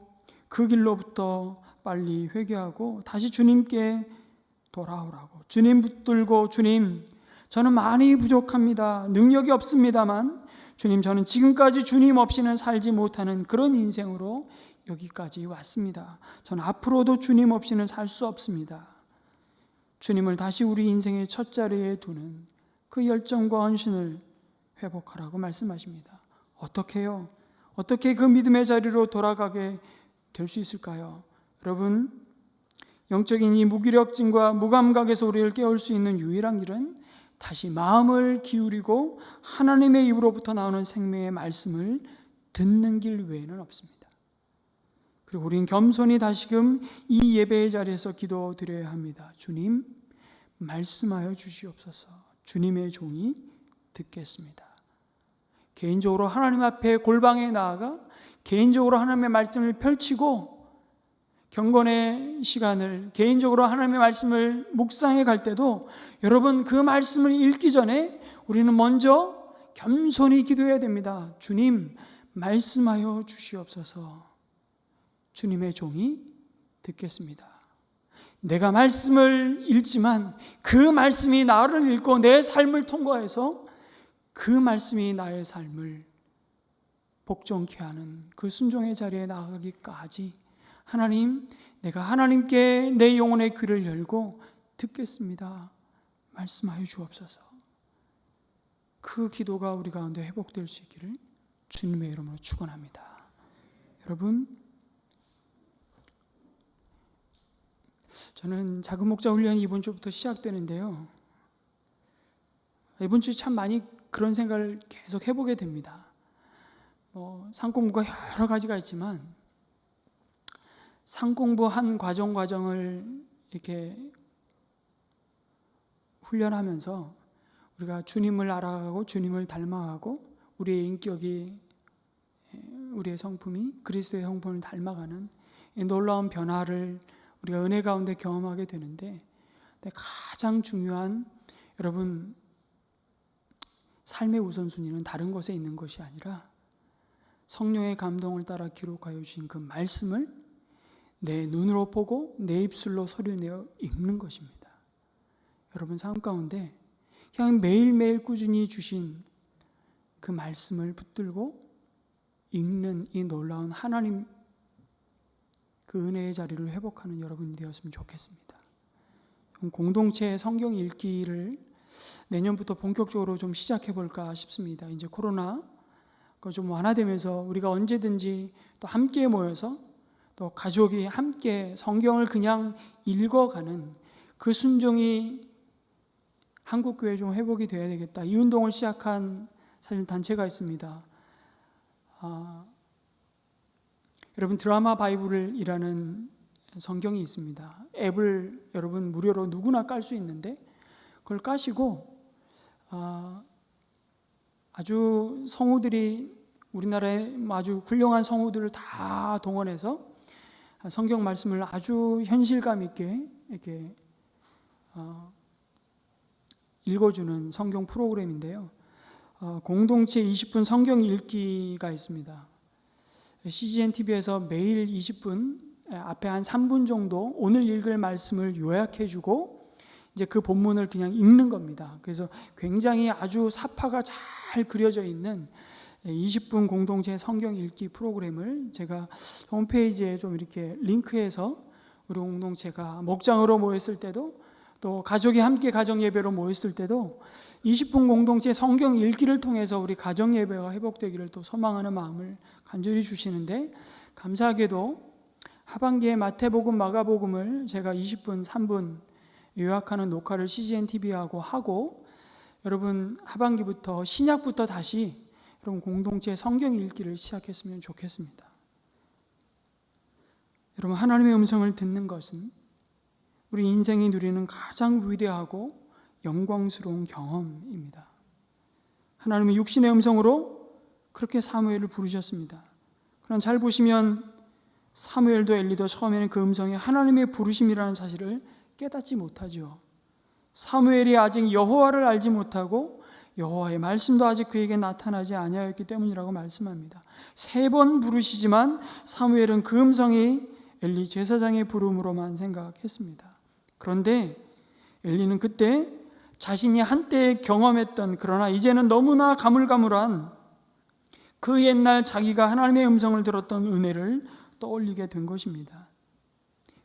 S1: 그 길로부터 빨리 회개하고 다시 주님께 돌아오라고, 주님 붙들고, 주님 저는 많이 부족합니다, 능력이 없습니다만 주님 저는 지금까지 주님 없이는 살지 못하는 그런 인생으로 여기까지 왔습니다. 저는 앞으로도 주님 없이는 살 수 없습니다. 주님을 다시 우리 인생의 첫 자리에 두는 그 열정과 헌신을 회복하라고 말씀하십니다. 어떻게 해요? 어떻게 그 믿음의 자리로 돌아가게 될 수 있을까요? 여러분, 영적인 이 무기력증과 무감각에서 우리를 깨울 수 있는 유일한 길은 다시 마음을 기울이고 하나님의 입으로부터 나오는 생명의 말씀을 듣는 길 외에는 없습니다. 그리고 우리는 겸손히 다시금 이 예배의 자리에서 기도드려야 합니다. 주님, 말씀하여 주시옵소서. 주님의 종이 듣겠습니다. 개인적으로 하나님 앞에 골방에 나아가 개인적으로 하나님의 말씀을 펼치고 경건의 시간을 개인적으로 하나님의 말씀을 묵상해 갈 때도 여러분, 그 말씀을 읽기 전에 우리는 먼저 겸손히 기도해야 됩니다. 주님, 말씀하여 주시옵소서. 주님의 종이 듣겠습니다. 내가 말씀을 읽지만 그 말씀이 나를 읽고 내 삶을 통과해서 그 말씀이 나의 삶을 복종케 하는 그 순종의 자리에 나아가기까지 하나님, 내가 하나님께 내 영혼의 귀를 열고 듣겠습니다. 말씀하여 주옵소서. 그 기도가 우리 가운데 회복될 수 있기를 주님의 이름으로 축원합니다. 여러분, 저는 작은 목자 훈련이 이번 주부터 시작되는데요, 이번 주에 참 많이 그런 생각을 계속 해보게 됩니다. 상공부가 여러 가지가 있지만 상공부 한 과정을 이렇게 훈련하면서 우리가 주님을 알아가고 주님을 닮아가고 우리의 인격이, 우리의 성품이 그리스도의 성품을 닮아가는 이 놀라운 변화를 우리가 은혜 가운데 경험하게 되는데, 가장 중요한, 여러분, 삶의 우선순위는 다른 것에 있는 것이 아니라 성령의 감동을 따라 기록하여 주신 그 말씀을 내 눈으로 보고 내 입술로 소리내어 읽는 것입니다. 여러분 삶 가운데 그냥 매일매일 꾸준히 주신 그 말씀을 붙들고 읽는 이 놀라운 하나님 그 은혜의 자리를 회복하는 여러분이 되었으면 좋겠습니다. 공동체 성경 읽기를 내년부터 본격적으로 좀 시작해 볼까 싶습니다. 이제 코로나가 좀 완화되면서 우리가 언제든지 또 함께 모여서 또 가족이 함께 성경을 그냥 읽어가는 그 순종이 한국교회 좀 회복이 되어야 되겠다. 이 운동을 시작한 사실 단체가 있습니다. 여러분, 드라마 바이블이라는 성경이 있습니다. 앱을 여러분 무료로 누구나 깔 수 있는데 그걸 까시고 아주 성우들이, 우리나라의 아주 훌륭한 성우들을 다 동원해서 성경 말씀을 아주 현실감 있게 이렇게 읽어주는 성경 프로그램인데요, 공동체 20분 성경 읽기가 있습니다. CGN TV에서 매일 20분 앞에 한 3분 정도 오늘 읽을 말씀을 요약해주고 이제 그 본문을 그냥 읽는 겁니다. 그래서 굉장히 아주 사파가 잘 그려져 있는 20분 공동체 성경 읽기 프로그램을 제가 홈페이지에 좀 이렇게 링크해서 우리 공동체가 목장으로 모였을 때도 또 가족이 함께 가정 예배로 모였을 때도 20분 공동체 성경 읽기를 통해서 우리 가정 예배가 회복되기를 또 소망하는 마음을 간절히 주시는데, 감사하게도 하반기에 마태복음, 마가복음을 제가 20분, 3분 요약하는 녹화를 CGN TV하고 하고, 여러분 하반기부터 신약부터 다시 여러분 공동체 성경 읽기를 시작했으면 좋겠습니다. 여러분, 하나님의 음성을 듣는 것은 우리 인생이 누리는 가장 위대하고 영광스러운 경험입니다. 하나님의 육신의 음성으로 그렇게 사무엘을 부르셨습니다. 그러나 잘 보시면 사무엘도 엘리도 처음에는 그 음성이 하나님의 부르심이라는 사실을 깨닫지 못하죠. 사무엘이 아직 여호와를 알지 못하고 여호와의 말씀도 아직 그에게 나타나지 아니하였기 때문이라고 말씀합니다. 3번 부르시지만 사무엘은 그 음성이 엘리 제사장의 부름으로만 생각했습니다. 그런데 엘리는 그때 자신이 한때 경험했던, 그러나 이제는 너무나 가물가물한 그 옛날 자기가 하나님의 음성을 들었던 은혜를 떠올리게 된 것입니다.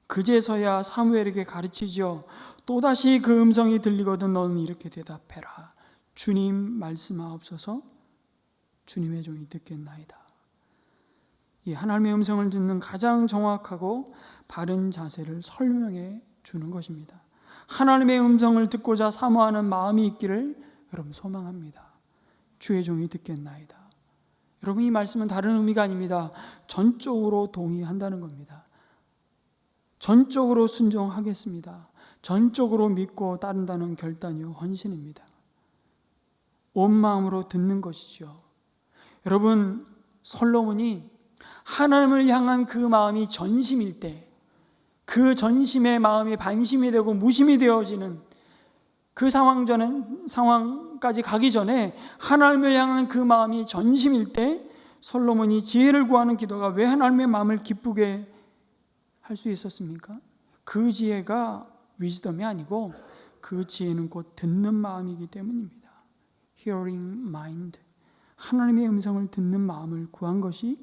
S1: 그제서야 사무엘에게 가르치죠. 또다시 그 음성이 들리거든 너는 이렇게 대답해라. 주님 말씀하옵소서. 주님의 종이 듣겠나이다. 이 하나님의 음성을 듣는 가장 정확하고 바른 자세를 설명해 주는 것입니다. 하나님의 음성을 듣고자 사모하는 마음이 있기를 여러분 소망합니다. 주의 종이 듣겠나이다. 여러분, 이 말씀은 다른 의미가 아닙니다. 전적으로 동의한다는 겁니다. 전적으로 순종하겠습니다. 전적으로 믿고 따른다는 결단이요 헌신입니다. 온 마음으로 듣는 것이죠. 여러분, 솔로몬이 하나님을 향한 그 마음이 전심일 때, 그 전심의 마음이 반심이 되고 무심이 되어지는 그 상황까지 가기 전에 하나님을 향한 그 마음이 전심일 때 솔로몬이 지혜를 구하는 기도가 왜 하나님의 마음을 기쁘게 할 할 수 있었습니까? 그 지혜가 위즈덤이 아니고 그 지혜는 곧 듣는 마음이기 때문입니다. Hearing mind. 하나님의 음성을 듣는 마음을 구한 것이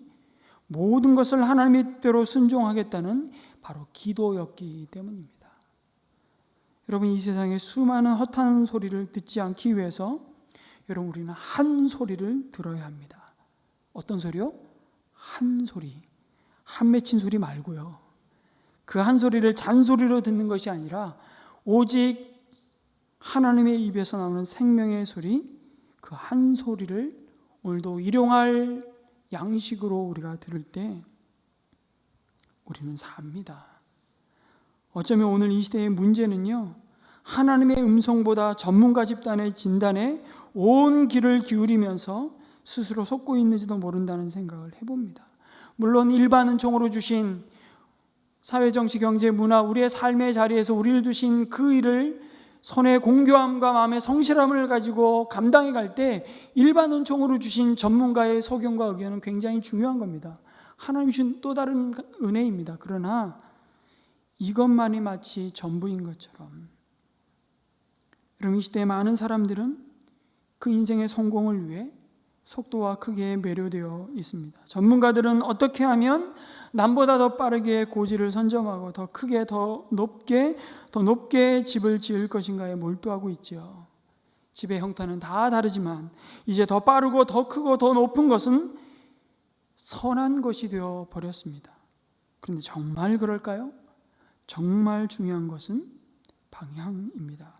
S1: 모든 것을 하나님의 뜻대로 순종하겠다는 바로 기도였기 때문입니다. 여러분, 이 세상에 수많은 헛한 소리를 듣지 않기 위해서 여러분, 우리는 한 소리를 들어야 합니다. 어떤 소리요? 한 소리. 한 맺힌 소리 말고요. 그 한 소리를 잔소리로 듣는 것이 아니라 오직 하나님의 입에서 나오는 생명의 소리, 그 한 소리를 오늘도 일용할 양식으로 우리가 들을 때 우리는 삽니다. 어쩌면 오늘 이 시대의 문제는요, 하나님의 음성보다 전문가 집단의 진단에 온 귀를 기울이면서 스스로 속고 있는지도 모른다는 생각을 해봅니다. 물론 일반 은총으로 주신 사회, 정치, 경제, 문화, 우리의 삶의 자리에서 우리를 두신 그 일을 손의 공교함과 마음의 성실함을 가지고 감당해 갈 때 일반 은총으로 주신 전문가의 소견과 의견은 굉장히 중요한 겁니다. 하나님이 주신 또 다른 은혜입니다. 그러나 이것만이 마치 전부인 것처럼 여러분, 이 시대의 많은 사람들은 그 인생의 성공을 위해 속도와 크기에 매료되어 있습니다. 전문가들은 어떻게 하면 남보다 더 빠르게 고지를 선점하고 더 크게, 더 높게 집을 지을 것인가에 몰두하고 있죠. 집의 형태는 다 다르지만 이제 더 빠르고 더 크고 더 높은 것은 선한 것이 되어 버렸습니다. 그런데 정말 그럴까요? 정말 중요한 것은 방향입니다.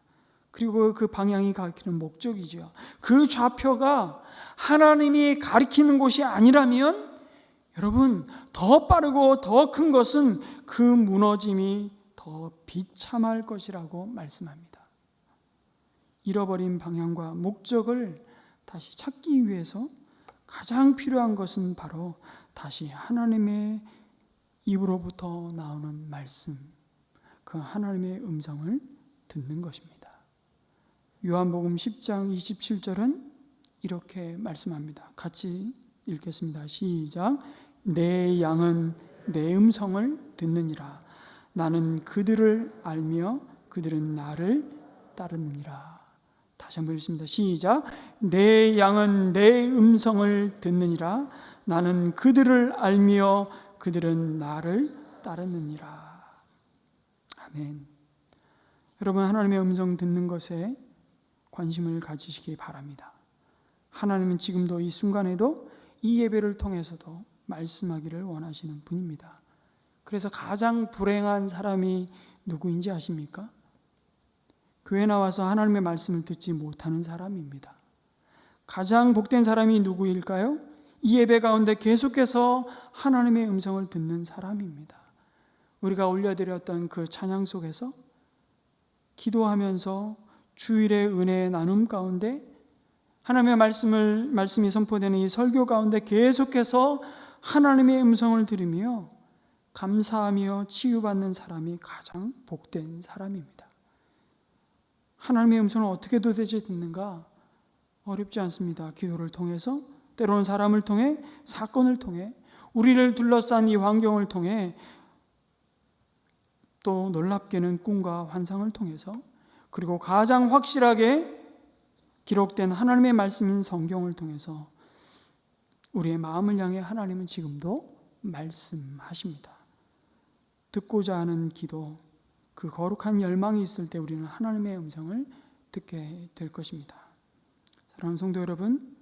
S1: 그리고 그 방향이 가리키는 목적이죠. 그 좌표가 하나님이 가리키는 곳이 아니라면 여러분, 더 빠르고 더 큰 것은 그 무너짐이 더 비참할 것이라고 말씀합니다. 잃어버린 방향과 목적을 다시 찾기 위해서 가장 필요한 것은 바로 다시 하나님의 입으로부터 나오는 말씀, 그 하나님의 음성을 듣는 것입니다. 요한복음 10장 27절은 이렇게 말씀합니다. 같이 읽겠습니다. 시작. 내 양은 내 음성을 듣느니라. 나는 그들을 알며 그들은 나를 따르느니라. 다시 한번 읽습니다. 시작. 내 양은 내 음성을 듣느니라. 나는 그들을 알며 그들은 나를 따르느니라. 아멘. 여러분, 하나님의 음성 듣는 것에 관심을 가지시기 바랍니다. 하나님은 지금도 이 순간에도 이 예배를 통해서도 말씀하기를 원하시는 분입니다. 그래서 가장 불행한 사람이 누구인지 아십니까? 교회 나와서 하나님의 말씀을 듣지 못하는 사람입니다. 가장 복된 사람이 누구일까요? 이 예배 가운데 계속해서 하나님의 음성을 듣는 사람입니다. 우리가 올려드렸던 그 찬양 속에서 기도하면서 주일의 은혜의 나눔 가운데 하나님의 말씀이 선포되는 이 설교 가운데 계속해서 하나님의 음성을 들으며 감사하며 치유받는 사람이 가장 복된 사람입니다. 하나님의 음성을 어떻게 도대체 듣는가? 어렵지 않습니다. 기도를 통해서, 때로는 사람을 통해, 사건을 통해, 우리를 둘러싼 이 환경을 통해, 또 놀랍게는 꿈과 환상을 통해서, 그리고 가장 확실하게 기록된 하나님의 말씀인 성경을 통해서 우리의 마음을 향해 하나님은 지금도 말씀하십니다. 듣고자 하는 기도, 그 거룩한 열망이 있을 때 우리는 하나님의 음성을 듣게 될 것입니다. 사랑하는 성도 여러분,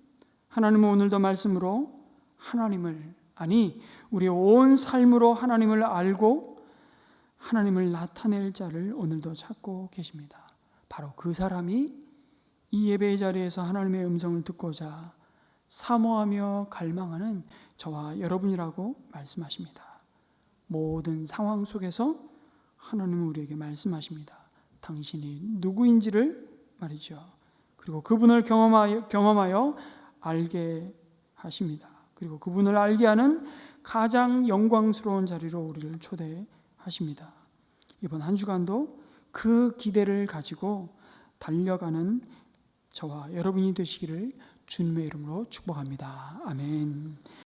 S1: 하나님은 오늘도 말씀으로 하나님을, 아니 우리의 온 삶으로 하나님을 알고 하나님을 나타낼 자를 오늘도 찾고 계십니다. 바로 그 사람이 이 예배의 자리에서 하나님의 음성을 듣고자 사모하며 갈망하는 저와 여러분이라고 말씀하십니다. 모든 상황 속에서 하나님은 우리에게 말씀하십니다. 당신이 누구인지를 말이죠. 그리고 그분을 경험하여 알게 하십니다. 그리고 그분을 알게 하는 가장 영광스러운 자리로 우리를 초대하십니다. 이번 한 주간도 그 기대를 가지고 달려가는 저와 여러분이 되시기를 주님의 이름으로 축복합니다. 아멘.